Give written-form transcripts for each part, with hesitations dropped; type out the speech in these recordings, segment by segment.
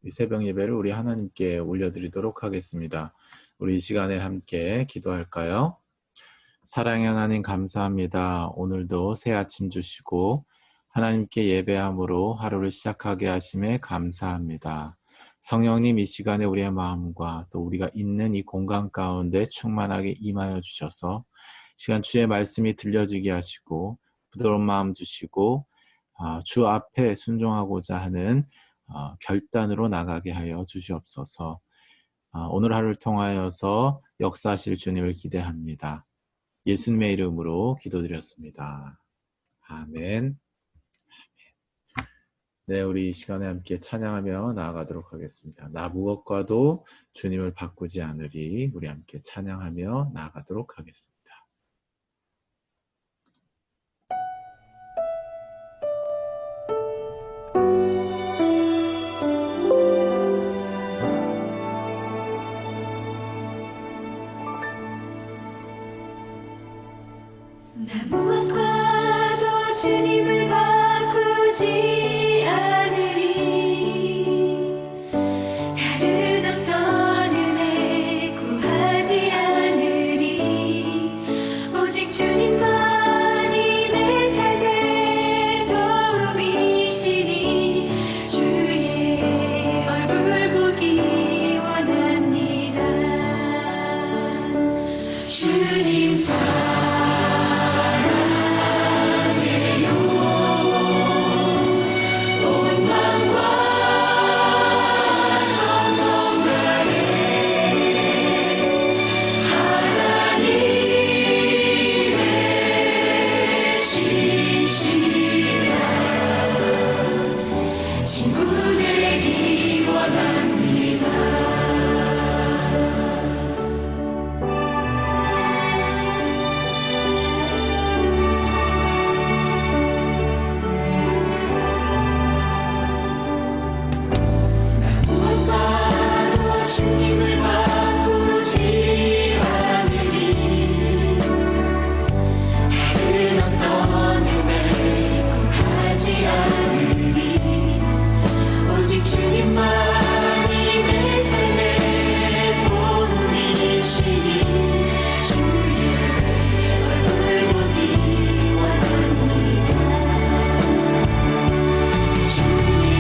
이 새벽 예배를 우리 하나님께 올려드리도록 하겠습니다. 우리 이 시간에 함께 기도할까요? 사랑의 하나님 감사합니다. 오늘도 새 아침 주시고 하나님께 예배함으로 하루를 시작하게 하심에 감사합니다. 성령님, 이 시간에 우리의 마음과 또 우리가 있는 이 공간 가운데 충만하게 임하여 주셔서 시간 주의 말씀이 들려지게 하시고 부드러운 마음 주시고 주 앞에 순종하고자 하는 결단으로 나가게 하여 주시옵소서. 오늘 하루를 통하여서 역사하실 주님을 기대합니다. 예수님의 이름으로 기도드렸습니다. 아멘. 네, 우리 이 시간에 함께 찬양하며 나아가도록 하겠습니다. 나 무엇과도 주님을 바꾸지 않으리. 우리 함께 찬양하며 나아가도록 하겠습니다. 나 무엇과도 주님을 바꾸지 않으리. 다른 어떤 은혜 구하지 않으리. 오직 주님만이 내 삶의 도움이시니 주의 얼굴 보기 원합니다. 주님 주님을 바꾸지 않으리. 다른 어떤 은혜 구하지 않으리. 오직 주님만이 내 삶의 도움이시니 주의 얼굴 보기 원합니다. 주님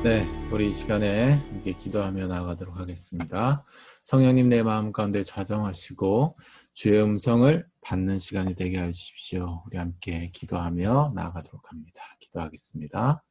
네, 우리 이 시간에 함께 기도하며 나아가도록 하겠습니다. 성령님, 내 마음 가운데 좌정하시고 주의 음성을 받는 시간이 되게 해주십시오. 우리 함께 기도하며 나아가도록 합니다. 기도하겠습니다.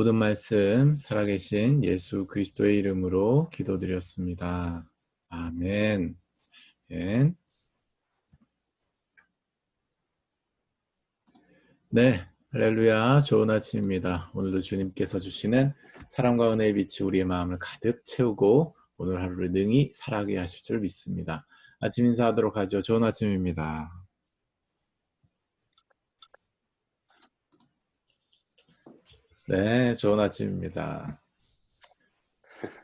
모든 말씀 살아계신 예수 그리스도의 이름으로 기도드렸습니다. 아멘. 아멘. 네, 할렐루야. 좋은 아침입니다. 오늘도 주님께서 주시는 사랑과 은혜의 빛이 우리의 마음을 가득 채우고 오늘 하루를 능히 살아가게 하실 줄 믿습니다. 아침 인사하도록 하죠. 좋은 아침입니다. 네, 좋은 아침입니다.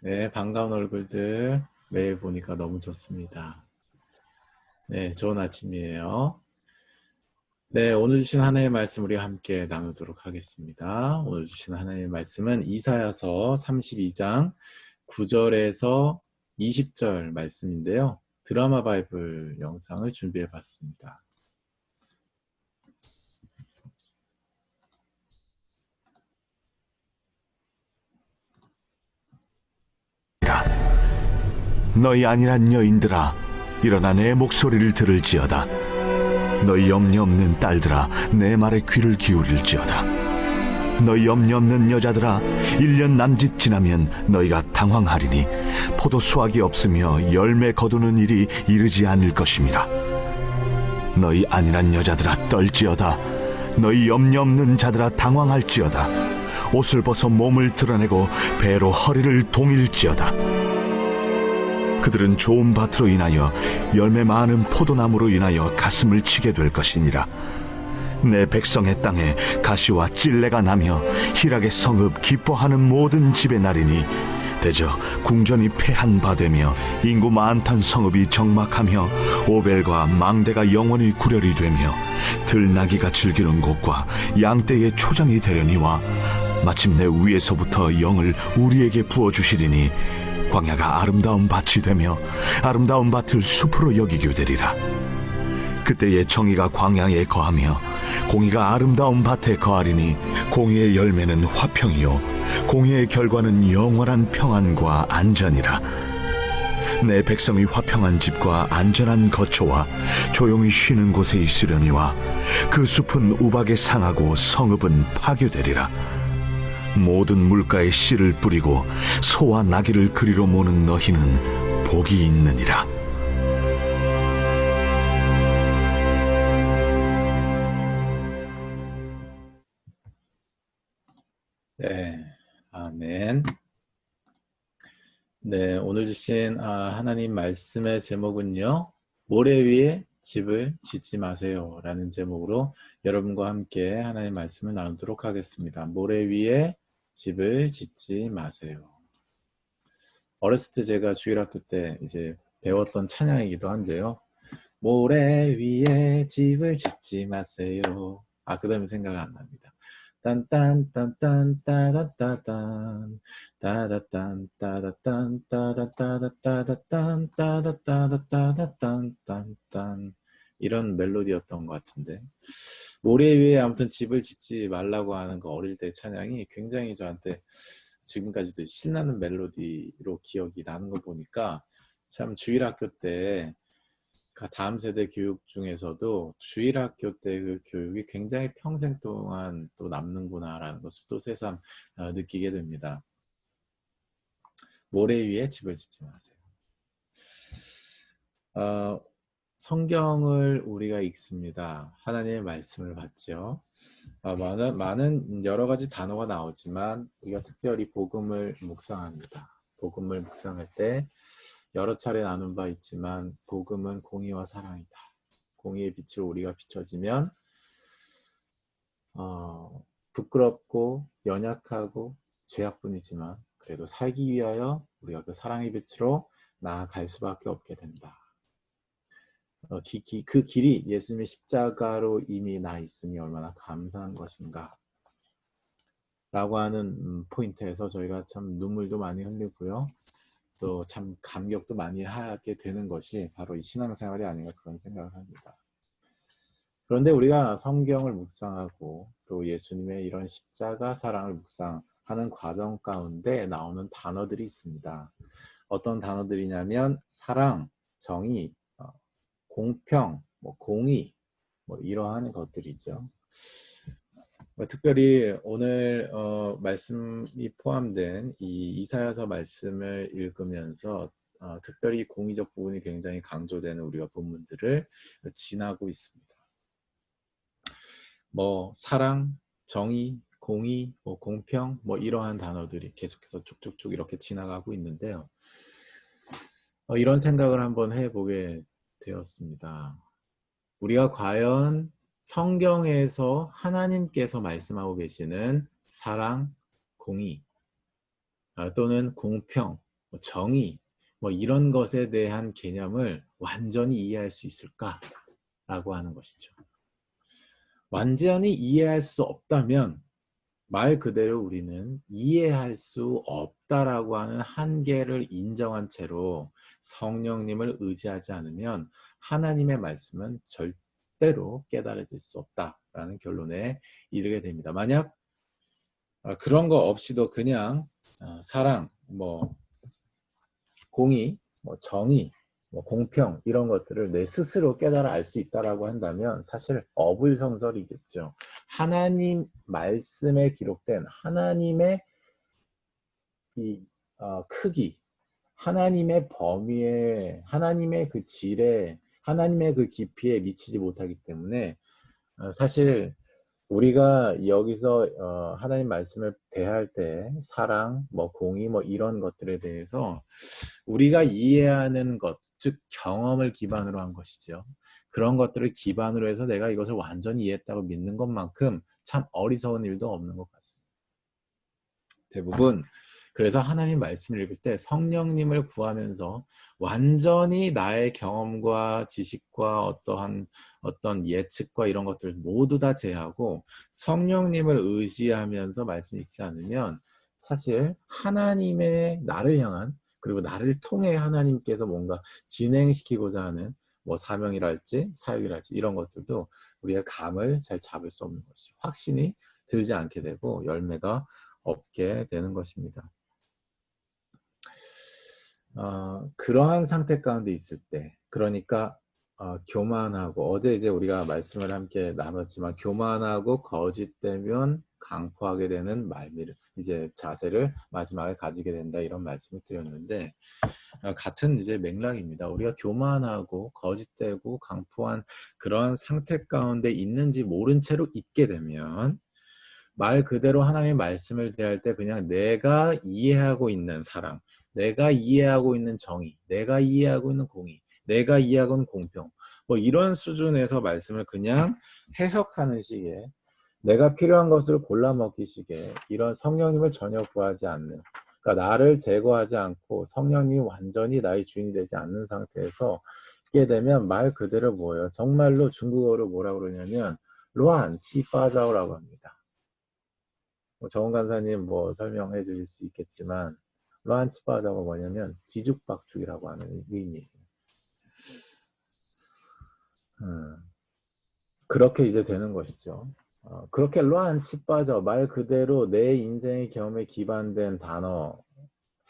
네, 반가운 얼굴들 매일 보니까 너무 좋습니다. 네, 좋은 아침이에요. 네, 오늘 주신 하나님의 말씀 우리 함께 나누도록 하겠습니다. 오늘 주신 하나님의 말씀은 이사야서 32장 9절에서 20절 말씀인데요. 드라마 바이블 영상을 준비해 봤습니다. 너희 안일한 여인들아, 일어나 내 목소리를 들을지어다. 너희 염려 없는 딸들아, 내 말에 귀를 기울일지어다. 너희 염려 없는 여자들아, 1년 남짓 지나면 너희가 당황하리니 포도 수확이 없으며 열매 거두는 일이 이르지 않을 것임이라. 너희 안일한 여자들아, 떨지어다. 너희 염려 없는 자들아, 당황할지어다. 옷을 벗어 몸을 드러내고 배로 허리를 동일지어다. 그들은 좋은 밭으로 인하여 열매 많은 포도나무로 인하여 가슴을 치게 될 것이니라. 내 백성의 땅에 가시와 찔레가 나며 희락의 성읍 기뻐하는 모든 집의 날이니 대저 궁전이 폐한 바 되며 인구 많던 성읍이 정막하며 오벨과 망대가 영원히 구렬이 되며 들나귀가 즐기는 곳과 양떼의 초장이 되려니와 마침내 위에서부터 영을 우리에게 부어주시리니 광야가 아름다운 밭이 되며 아름다운 밭을 숲으로 여기게 되리라. 그때의 정의가 광야에 거하며 공의가 아름다운 밭에 거하리니 공의의 열매는 화평이요 공의의 결과는 영원한 평안과 안전이라. 내 백성이 화평한 집과 안전한 거처와 조용히 쉬는 곳에 있으려니와 그 숲은 우박에 상하고 성읍은 파괴되리라. 모든 물가에 씨를 뿌리고 소와 나귀를 그리로 모는 너희는 복이 있느니라. 네, 아멘. 네, 오늘 주신 하나님 말씀의 제목은요, 모래 위에 집을 짓지 마세요 라는 제목으로 여러분과 함께 하나님 말씀을 나누도록 하겠습니다. 모래 위에 집을 짓지 마세요. 어렸을 때 제가 주일학교 때 이제 배웠던 찬양이기도 한데요. 모래 위에 집을 짓지 마세요. 그 다음에 생각 안 납니다. 딴딴딴딴 따다따단 따다딴 따다딴 따다따다따다딴 따다따다따다딴딴딴 이런 멜로디였던 것 같은데 모래 위에 아무튼 집을 짓지 말라고 하는 거 어릴 때 찬양이 굉장히 저한테 지금까지도 신나는 멜로디로 기억이 나는 거 보니까 참 주일학교 때 다음 세대 교육 중에서도 주일학교 때 그 교육이 굉장히 평생 동안 또 남는구나라는 것을 또 새삼 느끼게 됩니다. 모래 위에 집을 짓지 마세요. 성경을 우리가 읽습니다. 하나님의 말씀을 받죠. 많은 여러 가지 단어가 나오지만 우리가 특별히 복음을 묵상합니다. 복음을 묵상할 때 여러 차례 나눈 바 있지만 복음은 공의와 사랑이다. 공의의 빛으로 우리가 비춰지면 부끄럽고 연약하고 죄악뿐이지만 그래도 살기 위하여 우리가 그 사랑의 빛으로 나아갈 수밖에 없게 된다. 그 길이 예수님의 십자가로 이미 나 있으니 얼마나 감사한 것인가 라고 하는 포인트에서 저희가 참 눈물도 많이 흘리고요. 또 참 감격도 많이 하게 되는 것이 바로 이 신앙생활이 아닌가 그런 생각을 합니다. 그런데 우리가 성경을 묵상하고 또 예수님의 이런 십자가 사랑을 묵상하는 과정 가운데 나오는 단어들이 있습니다. 어떤 단어들이냐면 사랑, 정의, 공평, 공의 이러한 것들이죠. 특별히 오늘 말씀이 포함된 이 이사야서 말씀을 읽으면서 특별히 공의적 부분이 굉장히 강조되는 우리가 본문들을 지나고 있습니다. 뭐 사랑, 정의, 공의, 뭐 공평, 뭐 이러한 단어들이 계속해서 쭉쭉쭉 이렇게 지나가고 있는데요. 이런 생각을 한번 해보게 되었습니다. 우리가 과연 성경에서 하나님께서 말씀하고 계시는 사랑, 공의 또는 공평, 정의 뭐 이런 것에 대한 개념을 완전히 이해할 수 있을까라고 하는 것이죠. 완전히 이해할 수 없다면 말 그대로 우리는 이해할 수 없다라고 하는 한계를 인정한 채로 성령님을 의지하지 않으면 하나님의 말씀은 절대로 깨달아질 수 없다라는 결론에 이르게 됩니다. 만약 그런 거 없이도 그냥 사랑, 뭐 공의, 뭐 정의, 뭐 공평 이런 것들을 내 스스로 깨달아 알 수 있다라고 한다면 사실 어불성설이겠죠. 하나님 말씀에 기록된 하나님의 이 크기, 하나님의 범위에, 하나님의 그 질에, 하나님의 그 깊이에 미치지 못하기 때문에 사실 우리가 여기서 하나님 말씀을 대할 때 사랑, 뭐 공의, 뭐 이런 것들에 대해서 우리가 이해하는 것, 즉 경험을 기반으로 한 것이죠. 그런 것들을 기반으로 해서 내가 이것을 완전히 이해했다고 믿는 것만큼 참 어리석은 일도 없는 것 같습니다. 대부분 그래서 하나님 말씀을 읽을 때 성령님을 구하면서 완전히 나의 경험과 지식과 어떤 예측과 이런 것들을 모두 다 제하고 성령님을 의지하면서 말씀 읽지 않으면 사실 하나님의 나를 향한 그리고 나를 통해 하나님께서 뭔가 진행시키고자 하는 뭐 사명이랄지 사역이랄지 이런 것들도 우리가 감을 잘 잡을 수 없는 것이죠. 확신이 들지 않게 되고 열매가 없게 되는 것입니다. 그러한 상태 가운데 있을 때, 그러니까 교만하고 어제 이제 우리가 말씀을 함께 나눴지만 교만하고 거짓되면 강포하게 되는 말미를 이제 자세를 마지막에 가지게 된다 이런 말씀을 드렸는데 같은 이제 맥락입니다. 우리가 교만하고 거짓되고 강포한 그런 상태 가운데 있는지 모른 채로 있게 되면 말 그대로 하나님의 말씀을 대할 때 그냥 내가 이해하고 있는 사랑, 내가 이해하고 있는 정의, 내가 이해하고 있는 공의, 내가 이해하고 있는 공평 뭐 이런 수준에서 말씀을 그냥 해석하는 식의 내가 필요한 것을 골라 먹기 식의 이런 성령님을 전혀 구하지 않는 그러니까 나를 제거하지 않고 성령님이 완전히 나의 주인이 되지 않는 상태에서 있게 되면 말 그대로 뭐예요? 정말로 중국어로 뭐라 그러냐면 루안 치빠자오라고 합니다. 정원 간사님 뭐 설명해 주실 수 있겠지만 루안치빠자가 뭐냐면 뒤죽박죽이라고 하는 의미예요. 그렇게 이제 되는 것이죠. 그렇게 루안치빠자 말 그대로 내 인생의 경험에 기반된 단어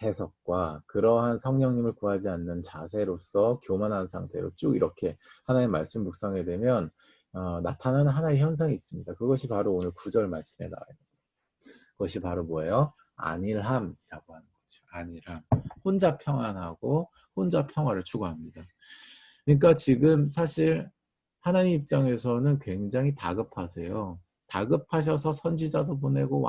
해석과 그러한 성령님을 구하지 않는 자세로서 교만한 상태로 쭉 이렇게 하나님의 말씀 묵상하게 되면 나타나는 하나의 현상이 있습니다. 그것이 바로 오늘 9절 말씀에 나와요. 그것이 바로 뭐예요? 안일함이라고 하는 거죠. 안일함. 혼자 평안하고 혼자 평화를 추구합니다. 그러니까 지금 사실 하나님 입장에서는 굉장히 다급하세요. 다급하셔서 선지자도 보내고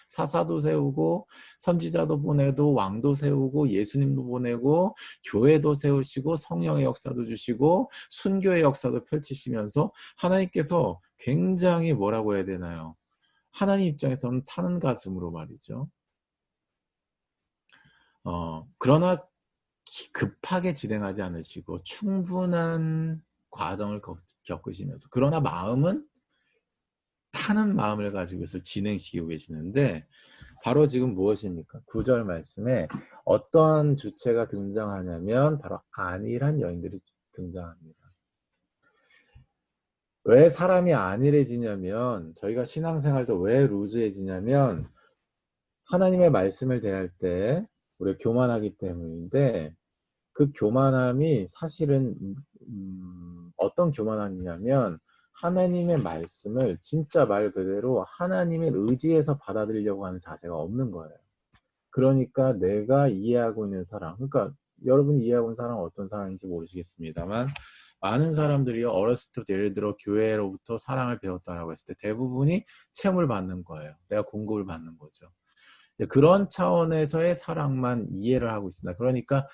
사사도 세우고 선지자도 보내도 왕도 세우고 예수님도 보내고 교회도 세우시고 성령의 역사도 주시고 순교의 역사도 펼치시면서 하나님께서 굉장히 뭐라고 해야 되나요? 하나님 입장에서는 타는 가슴으로 말이죠. 그러나 급하게 진행하지 않으시고 충분한 과정을 겪으시면서 그러나 마음은 타는 마음을 가지고 있어 진행시키고 계시는데 바로 지금 무엇입니까? 9절 말씀에 어떤 주체가 등장하냐면 바로 안일한 여인들이 등장합니다. 왜 사람이 안일해지냐면 저희가 신앙생활도 왜 루즈해지냐면 하나님의 말씀을 대할 때 우리가 교만하기 때문인데 그 교만함이 사실은 어떤 교만함이냐면 하나님의 말씀을 진짜 말 그대로 하나님의 의지에서 받아들이려고 하는 자세가 없는 거예요. 그러니까 내가 이해하고 있는 사랑, 그러니까 여러분이 이해하고 있는 사랑은 어떤 사랑인지 모르시겠습니다만 많은 사람들이 어렸을 때부터 예를 들어 교회로부터 사랑을 배웠다라고 했을 때 대부분이 채무를 받는 거예요. 내가 공급을 받는 거죠. 이제 그런 차원에서의 사랑만 이해를 하고 있습니다. 그러니까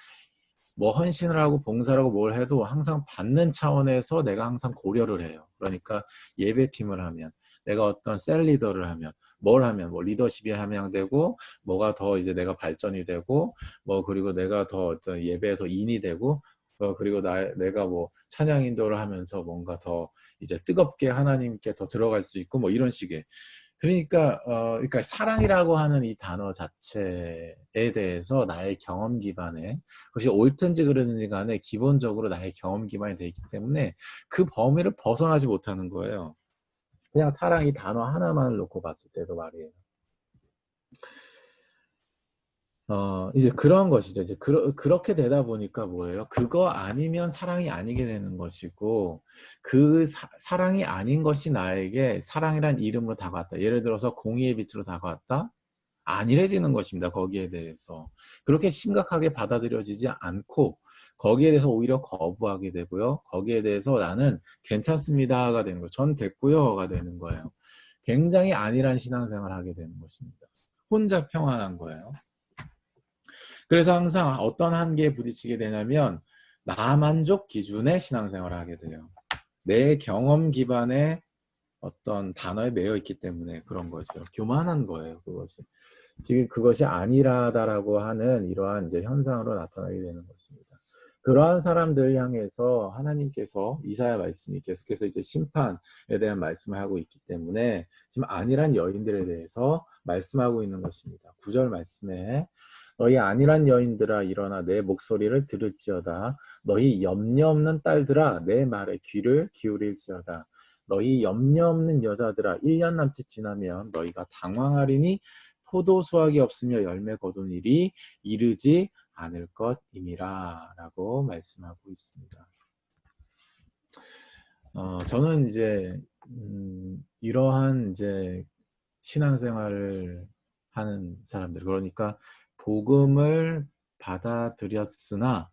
뭐 헌신을 하고 봉사를 하고 뭘 해도 항상 받는 차원에서 내가 항상 고려를 해요. 그러니까 예배팀을 하면, 내가 어떤 셀 리더를 하면, 뭘 하면, 뭐 리더십이 함양되고, 뭐가 더 이제 내가 발전이 되고, 뭐 그리고 내가 더 어떤 예배에서 인이 되고, 그리고 내가 뭐 찬양 인도를 하면서 뭔가 더 이제 뜨겁게 하나님께 더 들어갈 수 있고, 뭐 이런 식의. 그러니까 사랑이라고 하는 이 단어 자체에 대해서 나의 경험 기반에, 그것이 옳든지 그르든지 간에 기본적으로 나의 경험 기반이 되어 있기 때문에 그 범위를 벗어나지 못하는 거예요. 그냥 사랑 이 단어 하나만을 놓고 봤을 때도 말이에요. 이제 그런 것이죠. 이제 그렇게 되다 보니까 뭐예요? 그거 아니면 사랑이 아니게 되는 것이고, 그 사랑이 아닌 것이 나에게 사랑이란 이름으로 다가왔다. 예를 들어서 공의의 빛으로 다가왔다? 안일해지는 것입니다. 거기에 대해서. 그렇게 심각하게 받아들여지지 않고, 거기에 대해서 오히려 거부하게 되고요. 거기에 대해서 나는 괜찮습니다가 되는 거예요. 전 됐고요가 되는 거예요. 굉장히 안일한 신앙생활을 하게 되는 것입니다. 혼자 평안한 거예요. 그래서 항상 어떤 한계에 부딪히게 되냐면 나만족 기준의 신앙생활을 하게 돼요. 내 경험 기반의 어떤 단어에 매여 있기 때문에 그런 거죠. 교만한 거예요, 그것이. 지금 그것이 안일하다라고 하는 이러한 이제 현상으로 나타나게 되는 것입니다. 그러한 사람들 향해서 하나님께서 이사야 말씀이 계속해서 이제 심판에 대한 말씀을 하고 있기 때문에 지금 안일한 여인들에 대해서 말씀하고 있는 것입니다. 9절 말씀에 너희 안일한 여인들아 일어나 내 목소리를 들을지어다. 너희 염려 없는 딸들아 내 말에 귀를 기울일지어다. 너희 염려 없는 여자들아 1년 남짓 지나면 너희가 당황하리니 포도 수확이 없으며 열매 거둔 일이 이르지 않을 것임이라 라고 말씀하고 있습니다. 저는 이제 이러한 이제 신앙생활을 하는 사람들, 그러니까 복음을 받아들였으나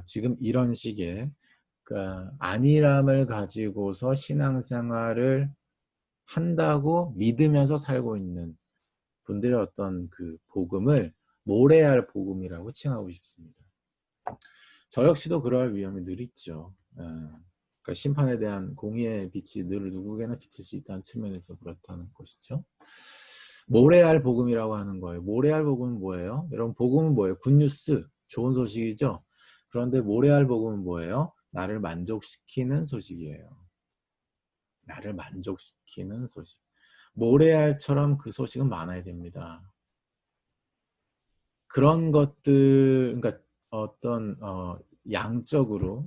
지금 이런 식의 그러니까 안일함을 가지고서 신앙생활을 한다고 믿으면서 살고 있는 분들의 어떤 그 복음을 모래알 복음이라고 칭하고 싶습니다. 저 역시도 그럴 위험이 늘 있죠. 그러니까 심판에 대한 공의의 빛이 늘 누구에게나 비칠 수 있다는 측면에서 그렇다는 것이죠. 모래알 복음이라고 하는 거예요. 모래알 복음은 뭐예요? 여러분, 복음은 뭐예요? 굿뉴스, 좋은 소식이죠. 그런데 모래알 복음은 뭐예요? 나를 만족시키는 소식이에요. 나를 만족시키는 소식. 모래알처럼 그 소식은 많아야 됩니다. 그런 것들, 그러니까 어떤 양적으로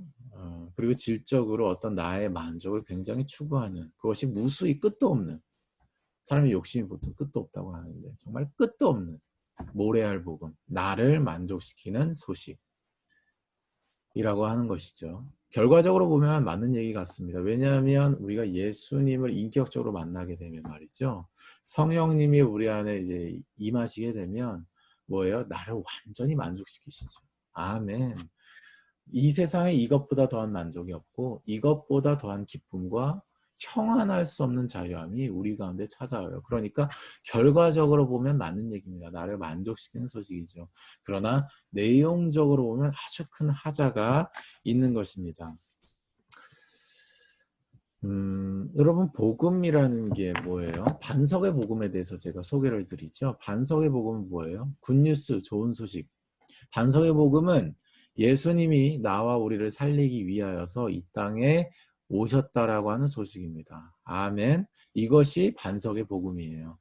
그리고 질적으로 어떤 나의 만족을 굉장히 추구하는, 그것이 무수히 끝도 없는, 사람의 욕심이 보통 끝도 없다고 하는데 정말 끝도 없는 모래알 복음, 나를 만족시키는 소식이라고 하는 것이죠. 결과적으로 보면 맞는 얘기 같습니다. 왜냐하면 우리가 예수님을 인격적으로 만나게 되면 말이죠, 성령님이 우리 안에 이제 임하시게 되면 뭐예요? 나를 완전히 만족시키시죠. 아멘. 이 세상에 이것보다 더한 만족이 없고 이것보다 더한 기쁨과 형언할 수 없는 자유함이 우리 가운데 찾아와요. 그러니까 결과적으로 보면 맞는 얘기입니다. 나를 만족시키는 소식이죠. 그러나 내용적으로 보면 아주 큰 하자가 있는 것입니다. 여러분, 복음이라는 게 뭐예요? 반석의 복음에 대해서 제가 소개를 드리죠. 반석의 복음은 뭐예요? 굿뉴스, 좋은 소식. 반석의 복음은 예수님이 나와 우리를 살리기 위하여서 이 땅에 오셨다라고 하는 소식입니다. 아멘. 이것이 반석의 복음이에요.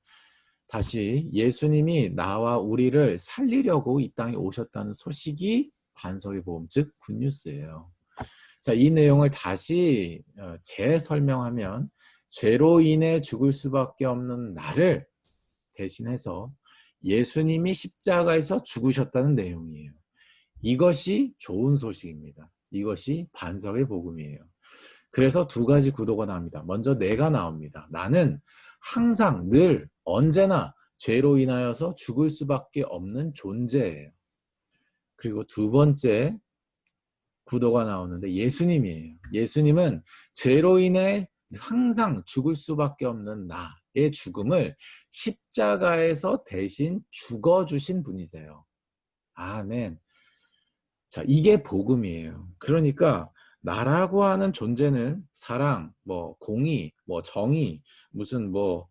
다시, 예수님이 나와 우리를 살리려고 이 땅에 오셨다는 소식이 반석의 복음, 즉 굿뉴스예요. 자, 이 내용을 다시 재설명하면 죄로 인해 죽을 수밖에 없는 나를 대신해서 예수님이 십자가에서 죽으셨다는 내용이에요. 이것이 좋은 소식입니다. 이것이 반석의 복음이에요. 그래서 두 가지 구도가 나옵니다. 먼저 내가 나옵니다. 나는 항상 늘 언제나 죄로 인하여서 죽을 수밖에 없는 존재예요. 그리고 두 번째 구도가 나오는데 예수님이에요. 예수님은 죄로 인해 항상 죽을 수밖에 없는 나의 죽음을 십자가에서 대신 죽어주신 분이세요. 아멘. 자, 이게 복음이에요. 그러니까 나라고 하는 존재는 사랑, 뭐 공의, 뭐 정의, 무슨 뭐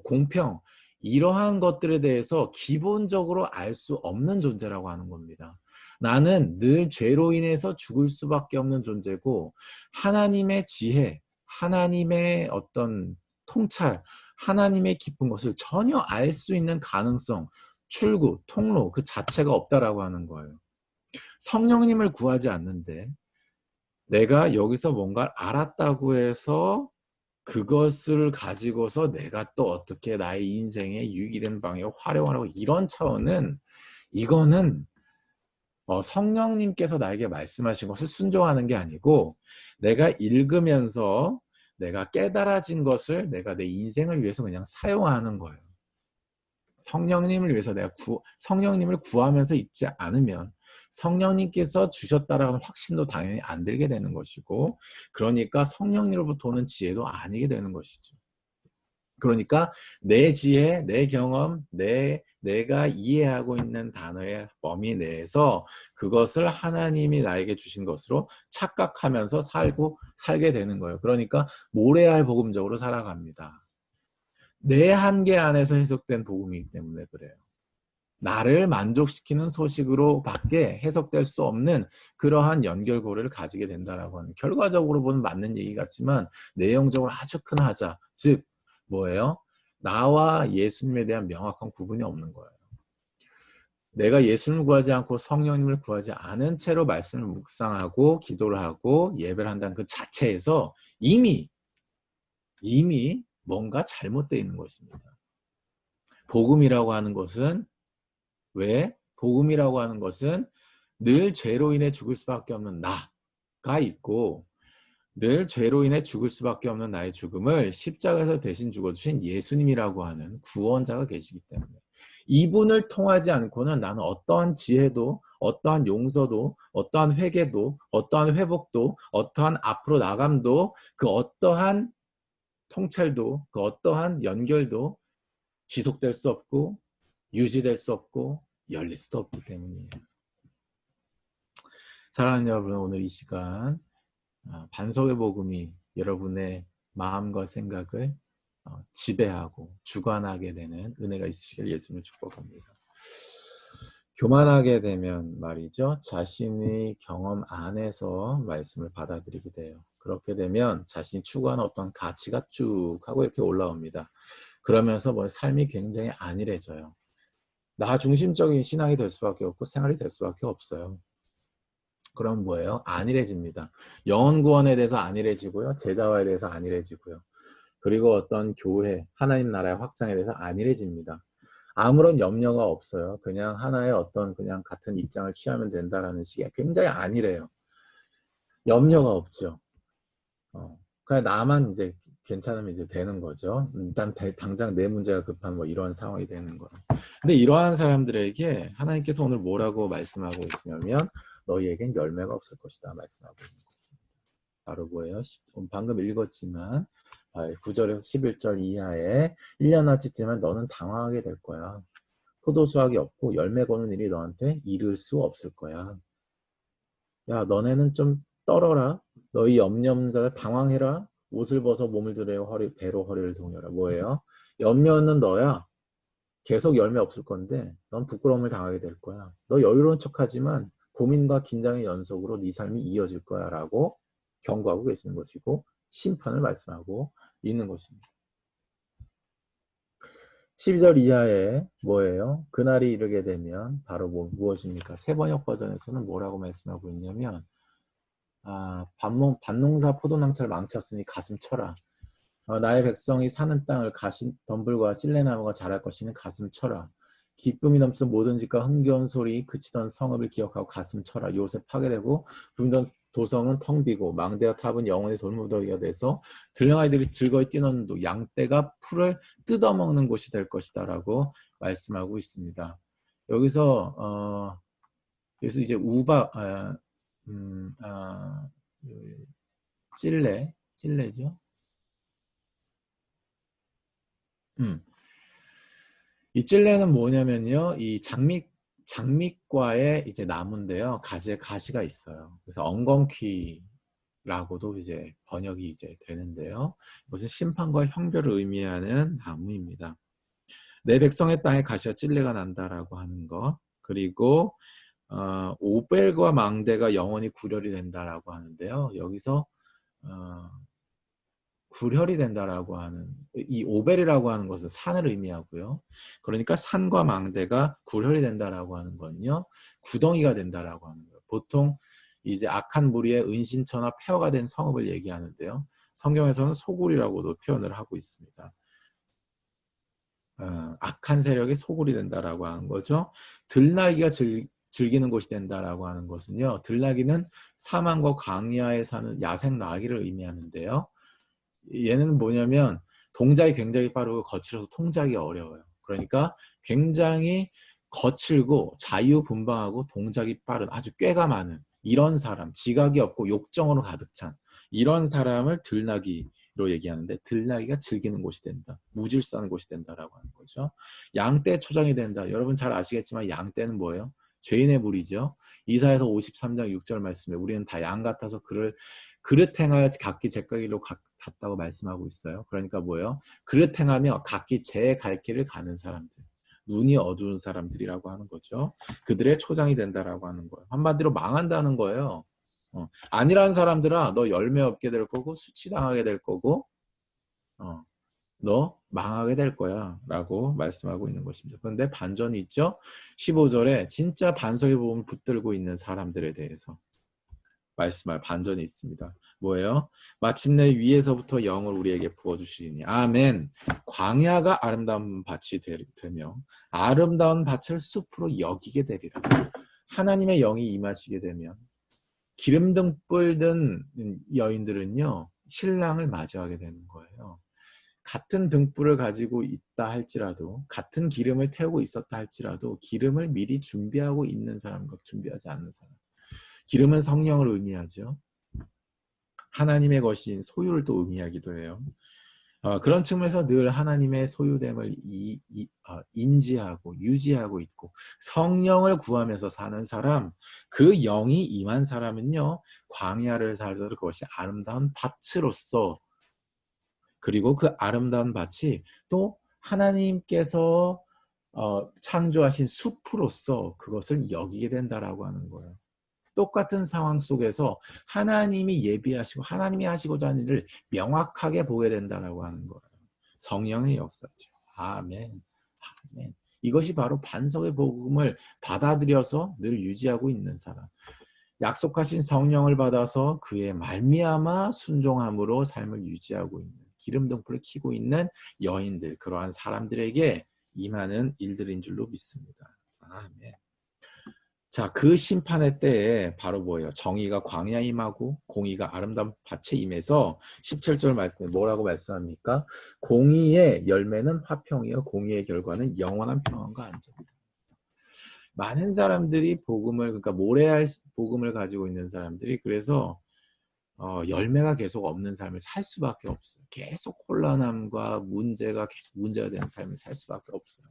공평 이러한 것들에 대해서 기본적으로 알 수 없는 존재라고 하는 겁니다. 나는 늘 죄로 인해서 죽을 수밖에 없는 존재고 하나님의 지혜, 하나님의 어떤 통찰, 하나님의 깊은 것을 전혀 알 수 있는 가능성, 출구, 통로 그 자체가 없다라고 하는 거예요. 성령님을 구하지 않는데 내가 여기서 뭔가를 알았다고 해서 그것을 가지고서 내가 또 어떻게 나의 인생에 유익이 되는 방향으로 활용을 하고 이런 차원은 이거는 성령님께서 나에게 말씀하신 것을 순종하는 게 아니고 내가 읽으면서 내가 깨달아진 것을 내가 내 인생을 위해서 그냥 사용하는 거예요. 성령님을 위해서 내가 성령님을 구하면서 있지 않으면 성령님께서 주셨다라는 확신도 당연히 안 들게 되는 것이고 그러니까 성령님으로부터 오는 지혜도 아니게 되는 것이죠. 그러니까 내 지혜, 내 경험, 내가 이해하고 있는 단어의 범위 내에서 그것을 하나님이 나에게 주신 것으로 착각하면서 살게 되는 거예요. 그러니까 모래알 복음적으로 살아갑니다. 내 한계 안에서 해석된 복음이기 때문에 그래요. 나를 만족시키는 소식으로 밖에 해석될 수 없는 그러한 연결고리를 가지게 된다라고 하는 결과적으로 보면 맞는 얘기 같지만 내용적으로 아주 큰 하자. 즉 뭐예요? 나와 예수님에 대한 명확한 구분이 없는 거예요. 내가 예수님을 구하지 않고 성령님을 구하지 않은 채로 말씀을 묵상하고 기도를 하고 예배를 한다는 그 자체에서 이미 뭔가 잘못되어 있는 것입니다. 복음이라고 하는 것은 왜? 복음이라고 하는 것은 늘 죄로 인해 죽을 수밖에 없는 나가 있고 늘 죄로 인해 죽을 수밖에 없는 나의 죽음을 십자가에서 대신 죽어주신 예수님이라고 하는 구원자가 계시기 때문에 이분을 통하지 않고는 나는 어떠한 지혜도 어떠한 용서도 어떠한 회개도 어떠한 회복도 어떠한 앞으로 나감도 그 어떠한 통찰도 그 어떠한 연결도 지속될 수 없고 유지될 수 없고 열릴 수도 없기 때문이에요. 사랑하는 여러분, 오늘 이 시간 반석의 복음이 여러분의 마음과 생각을 지배하고 주관하게 되는 은혜가 있으시길 예수님을 축복합니다. 교만하게 되면 말이죠. 자신의 경험 안에서 말씀을 받아들이게 돼요. 그렇게 되면 자신이 추구하는 어떤 가치가 쭉 하고 이렇게 올라옵니다. 그러면서 삶이 굉장히 안일해져요. 나 중심적인 신앙이 될 수밖에 없고 생활이 될 수밖에 없어요. 그럼 뭐예요? 안일해집니다. 영혼 구원에 대해서 안일해지고요. 제자화에 대해서 안일해지고요. 그리고 어떤 교회, 하나님 나라의 확장에 대해서 안일해집니다. 아무런 염려가 없어요. 그냥 하나의 어떤 그냥 같은 입장을 취하면 된다라는 식의 굉장히 안일해요. 염려가 없죠. 그냥 나만 이제 괜찮으면 이제 되는 거죠. 일단 당장 내 문제가 급한 이런 상황이 되는 거예요. 근데 이러한 사람들에게 하나님께서 오늘 뭐라고 말씀하고 계시냐면 너희에겐 열매가 없을 것이다 말씀하고 있는 것입니다. 바로 뭐예요? 방금 읽었지만 9절에서 11절 이하에 1년어치 찌면 너는 당황하게 될 거야. 포도수확이 없고 열매 거는 일이 너한테 이를 수 없을 거야. 야, 너네는 좀 떨어라. 너희 염려 없는 자들 당황해라. 옷을 벗어 몸을 드려 배로 허리를 동여라. 뭐예요? 염려는 너야. 계속 열매 없을 건데 넌 부끄러움을 당하게 될 거야. 너 여유로운 척하지만 고민과 긴장의 연속으로 네 삶이 이어질 거야 라고 경고하고 계시는 것이고 심판을 말씀하고 있는 것입니다. 12절 이하에 뭐예요? 그날이 이르게 되면 바로 무엇입니까? 새번역 버전에서는 뭐라고 말씀하고 있냐면 밭농사 포도낭차를 망쳤으니 가슴 쳐라. 나의 백성이 사는 땅을 덤불과 찔레나무가 자랄 것이니 가슴 쳐라. 기쁨이 넘치는 모든 집과 흥겨운 소리 그치던 성읍을 기억하고 가슴 쳐라. 요새 파괴되고 도성은 텅 비고 망대와 탑은 영원히 돌무더기가 돼서 들량아이들이 즐거이 뛰노는 양떼가 풀을 뜯어먹는 곳이 될 것이다 라고 말씀하고 있습니다. 여기서 그래서 이제 찔레죠. 이 찔레는 뭐냐면요, 이 장미과의 이제 나무인데요, 가시가 있어요. 그래서 엉겅퀴라고도 이제 번역이 이제 되는데요. 이것은 심판과 형별을 의미하는 나무입니다. 내 백성의 땅에 가시와 찔레가 난다라고 하는 것, 그리고 오벨과 망대가 영원히 구렬이 된다라고 하는데요. 여기서 구렬이 된다라고 하는, 이 오벨이라고 하는 것은 산을 의미하고요. 그러니까 산과 망대가 구렬이 된다라고 하는 건요, 구덩이가 된다라고 하는 거예요. 보통 이제 악한 무리의 은신처나 폐허가 된 성읍을 얘기하는데요. 성경에서는 소굴이라고도 표현을 하고 있습니다. 악한 세력이 소굴이 된다라고 하는 거죠. 들나귀가 즐기는 곳이 된다라고 하는 것은요, 들나귀는 사망과 광야에 사는 야생 나귀를 의미하는데요. 얘는 뭐냐면 동작이 굉장히 빠르고 거칠어서 통작이 어려워요. 그러니까 굉장히 거칠고 자유분방하고 동작이 빠른, 아주 꾀가 많은 이런 사람, 지각이 없고 욕정으로 가득 찬 이런 사람을 들나귀로 얘기하는데, 들나귀가 즐기는 곳이 된다, 무질서한 곳이 된다라고 하는 거죠. 양떼 초장이 된다. 여러분 잘 아시겠지만 양떼는 뭐예요? 죄인의 무리죠. 이사야서 53장 6절 말씀에 우리는 다 양 같아서 그릇 행하여 각기 제 길로 갔다고 말씀하고 있어요. 그러니까 뭐예요? 그릇 행하며 각기 제 갈 길을 가는 사람들, 눈이 어두운 사람들이라고 하는 거죠. 그들의 초장이 된다라고 하는 거예요. 한마디로 망한다는 거예요. 아니라는 사람들아, 너 열매 없게 될 거고 수치당하게 될 거고 너 망하게 될 거야 라고 말씀하고 있는 것입니다. 그런데 반전이 있죠. 15절에 진짜 반석의 복음을 붙들고 있는 사람들에 대해서 말씀할 반전이 있습니다. 뭐예요? 마침내 위에서부터 영을 우리에게 부어주시리니 아멘. 광야가 아름다운 밭이 되며 아름다운 밭을 숲으로 여기게 되리라. 하나님의 영이 임하시게 되면 기름등 뿔든 여인들은요, 신랑을 마주하게 되는 거예요. 같은 등불을 가지고 있다 할지라도, 같은 기름을 태우고 있었다 할지라도 기름을 미리 준비하고 있는 사람과 준비하지 않는 사람, 기름은 성령을 의미하죠. 하나님의 것인 소유를 또 의미하기도 해요. 그런 측면에서 늘 하나님의 소유됨을 인지하고 유지하고 있고 성령을 구하면서 사는 사람, 그 영이 임한 사람은요, 광야를 살더라도 그것이 아름다운 밭으로서, 그리고 그 아름다운 밭이 또 하나님께서 창조하신 숲으로서 그것을 여기게 된다라고 하는 거예요. 똑같은 상황 속에서 하나님이 예비하시고 하나님이 하시고자 하는 일을 명확하게 보게 된다라고 하는 거예요. 성령의 역사죠. 아멘. 아멘. 이것이 바로 반석의 복음을 받아들여서 늘 유지하고 있는 사람, 약속하신 성령을 받아서 그의 말미암아 순종함으로 삶을 유지하고 있는, 기름등불을 켜고 있는 여인들, 그러한 사람들에게 임하는 일들인 줄로 믿습니다. 아멘. 자, 그 심판의 때에 바로 뭐예요? 정의가 광야에 임하고 공의가 아름다운 밭에 임해서 17절 말씀에 뭐라고 말씀합니까? 공의의 열매는 화평이요 공의의 결과는 영원한 평안과 안정이다. 많은 사람들이 복음을, 그러니까 모래알 복음을 가지고 있는 사람들이 그래서 열매가 계속 없는 삶을 살 수밖에 없어요. 계속 혼란함과 문제가 계속 문제가 되는 삶을 살 수밖에 없어요.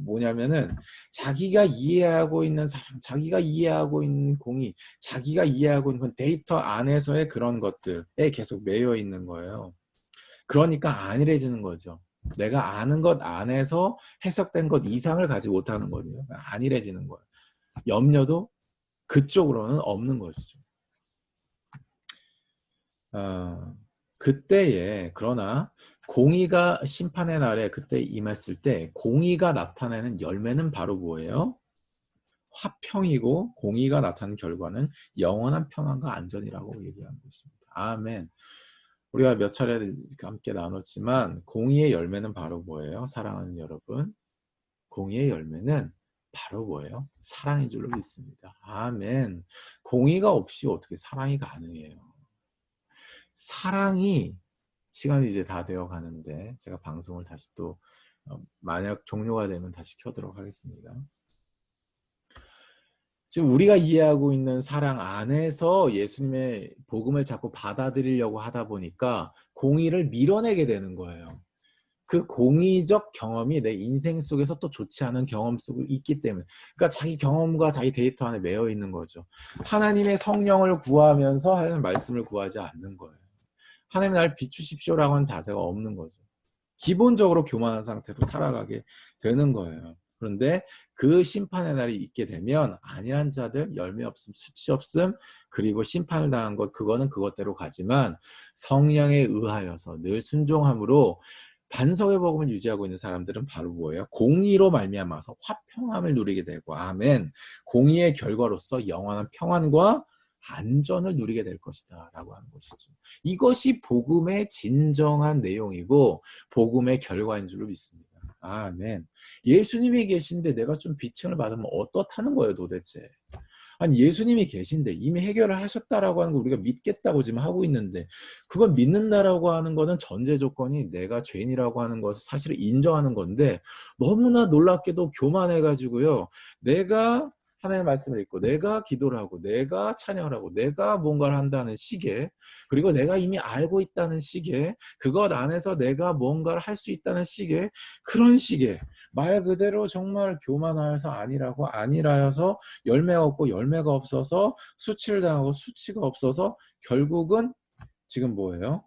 뭐냐면은 자기가 이해하고 있는 사람, 자기가 이해하고 있는 공의, 자기가 이해하고 있는 데이터 안에서의 그런 것들에 계속 매여 있는 거예요. 그러니까 안일해지는 거죠. 내가 아는 것 안에서 해석된 것 이상을 가지 못하는 거예요. 안일해지는 거예요. 염려도 그쪽으로는 없는 것이죠. 그때에, 그러나 공의가 심판의 날에 그때 임했을 때 공의가 나타내는 열매는 바로 뭐예요? 화평이고 공의가 나타낸 결과는 영원한 평안과 안전이라고 얘기하고 있습니다. 아멘. 우리가 몇 차례 함께 나눴지만 공의의 열매는 바로 뭐예요? 사랑하는 여러분, 공의의 열매는 바로 뭐예요? 사랑인 줄로 믿습니다. 아멘. 공의가 없이 어떻게 사랑이 가능해요? 사랑이, 시간이 이제 다 되어 가는데 제가 방송을 다시 또 만약 종료가 되면 다시 켜도록 하겠습니다. 지금 우리가 이해하고 있는 사랑 안에서 예수님의 복음을 자꾸 받아들이려고 하다 보니까 공의를 밀어내게 되는 거예요. 그 공의적 경험이 내 인생 속에서 또 좋지 않은 경험 속에 있기 때문에, 그러니까 자기 경험과 자기 데이터 안에 매여 있는 거죠. 하나님의 성령을 구하면서 하나님의 말씀을 구하지 않는 거예요. 하나님 날 비추십시오라고 하는 자세가 없는 거죠. 기본적으로 교만한 상태로 살아가게 되는 거예요. 그런데 그 심판의 날이 있게 되면 안일한 자들, 열매 없음, 수치 없음, 그리고 심판을 당한 것, 그거는 그것대로 가지만 성령에 의하여서 늘 순종함으로 반석의 복음을 유지하고 있는 사람들은 바로 뭐예요? 공의로 말미암아서 화평함을 누리게 되고, 아멘. 공의의 결과로서 영원한 평안과 안전을 누리게 될 것이다 라고 하는 것이죠. 이것이 복음의 진정한 내용이고 복음의 결과인 줄로 믿습니다. 아멘. 예수님이 계신데 내가 좀 비침을 받으면 어떻다는 거예요 도대체? 아니 예수님이 계신데 이미 해결을 하셨다라고 하는 거 우리가 믿겠다고 지금 하고 있는데, 그걸 믿는다라고 하는 거는 전제 조건이 내가 죄인이라고 하는 것을 사실을 인정하는 건데, 너무나 놀랍게도 교만해가지고요, 내가 하나님의 말씀을 읽고 내가 기도를 하고 내가 찬양을 하고 내가 뭔가를 한다는 시기에, 그리고 내가 이미 알고 있다는 시기에, 그것 안에서 내가 뭔가를 할 수 있다는 시기에, 그런 시기에 말 그대로 정말 교만하여서 아니라여서 열매가 없고 열매가 없어서 수치를 당하고 수치가 없어서 결국은 지금 뭐예요?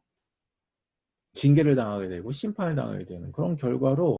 징계를 당하게 되고 심판을 당하게 되는 그런 결과로